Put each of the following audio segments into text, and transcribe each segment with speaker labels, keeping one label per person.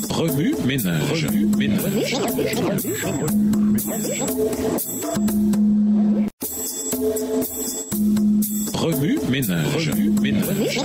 Speaker 1: Remue ménage. Remue ménage.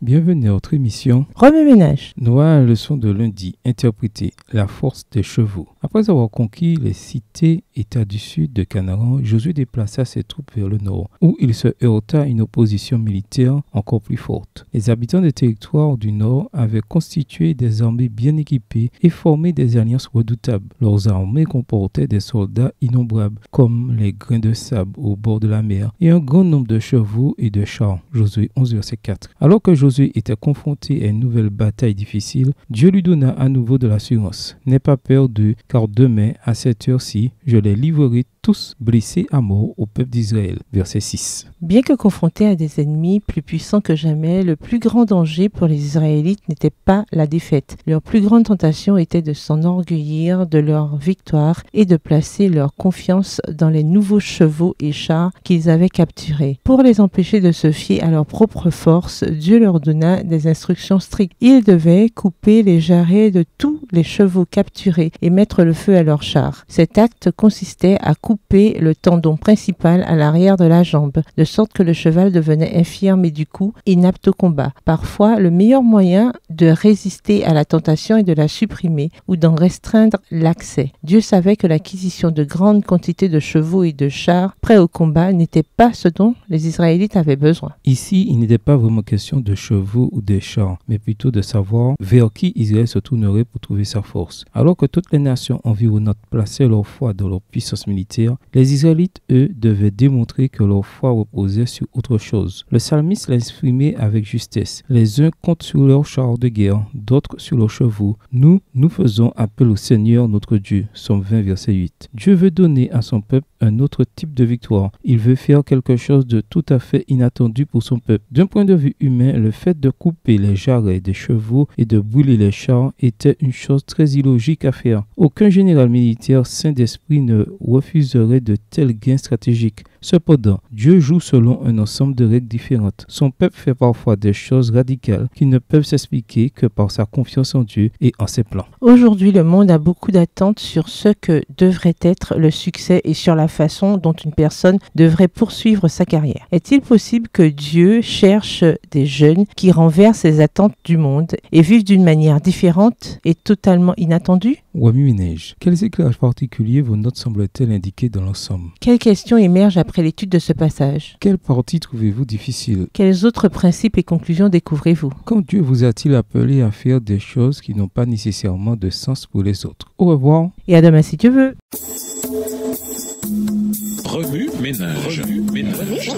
Speaker 2: Bienvenue à notre émission
Speaker 3: Remue ménage.
Speaker 2: Nouvelle leçon de lundi, interpréter la force des chevaux. Après avoir conquis les cités États du sud de Canaan, Josué déplaça ses troupes vers le nord, où il se heurta à une opposition militaire encore plus forte. Les habitants des territoires du nord avaient constitué des armées bien équipées et formé des alliances redoutables. Leurs armées comportaient des soldats innombrables, comme les grains de sable au bord de la mer, et un grand nombre de chevaux et de chars. Josué 11, verset 4. Alors que Josué était confronté à une nouvelle bataille difficile, Dieu lui donna à nouveau de l'assurance. N'aie pas peur d'eux, car demain, à cette heure-ci, je les livrerai tous blessés à mort au peuple d'Israël. Verset 6.
Speaker 3: Bien que confrontés à des ennemis plus puissants que jamais, le plus grand danger pour les Israélites n'était pas la défaite. Leur plus grande tentation était de s'enorgueillir de leur victoire et de placer leur confiance dans les nouveaux chevaux et chars qu'ils avaient capturés. Pour les empêcher de se fier à leur propre force, Dieu leur donna des instructions strictes. Ils devaient couper les jarrets de tous les chevaux capturés et mettre le feu à leurs chars. Cet acte consistait à couper le tendon principal à l'arrière de la jambe, de sorte que le cheval devenait infirme et du coup inapte au combat. Parfois, le meilleur moyen de résister à la tentation est de la supprimer ou d'en restreindre l'accès. Dieu savait que l'acquisition de grandes quantités de chevaux et de chars prêts au combat n'était pas ce dont les Israélites avaient besoin.
Speaker 2: Ici, il n'était pas vraiment question de chevaux ou de chars, mais plutôt de savoir vers qui Israël se tournerait pour trouver sa force. Alors que toutes les nations environnantes plaçaient leur foi dans leur puissance militaire, les Israélites, eux, devaient démontrer que leur foi reposait sur autre chose. Le psalmiste l'a exprimé avec justesse. Les uns comptent sur leurs chars de guerre, d'autres sur leurs chevaux. Nous faisons appel au Seigneur notre Dieu. Psaume 20, verset 8. Dieu veut donner à son peuple un autre type de victoire. Il veut faire quelque chose de tout à fait inattendu pour son peuple. D'un point de vue humain, le fait de couper les jarrets des chevaux et de brûler les chars était une chose très illogique à faire. Aucun général militaire saint d'esprit ne refuserait de tels gains stratégiques. Cependant, Dieu joue selon un ensemble de règles différentes. Son peuple fait parfois des choses radicales qui ne peuvent s'expliquer que par sa confiance en Dieu et en ses plans.
Speaker 3: Aujourd'hui, le monde a beaucoup d'attentes sur ce que devrait être le succès et sur la façon dont une personne devrait poursuivre sa carrière. Est-il possible que Dieu cherche des jeunes qui renversent ces attentes du monde et vivent d'une manière différente et totalement inattendue?
Speaker 2: Remue ménage. Quels éclairages particuliers vos notes semblent-elles indiquer dans l'ensemble?
Speaker 3: Quelles questions émergent après l'étude de ce passage?
Speaker 2: Quelle partie trouvez-vous difficile?
Speaker 3: Quels autres principes et conclusions découvrez-vous?
Speaker 2: Quand Dieu vous a-t-il appelé à faire des choses qui n'ont pas nécessairement de sens pour les autres? Au revoir.
Speaker 3: Et à demain si Dieu veut.
Speaker 1: Remue ménage. Remue ménage.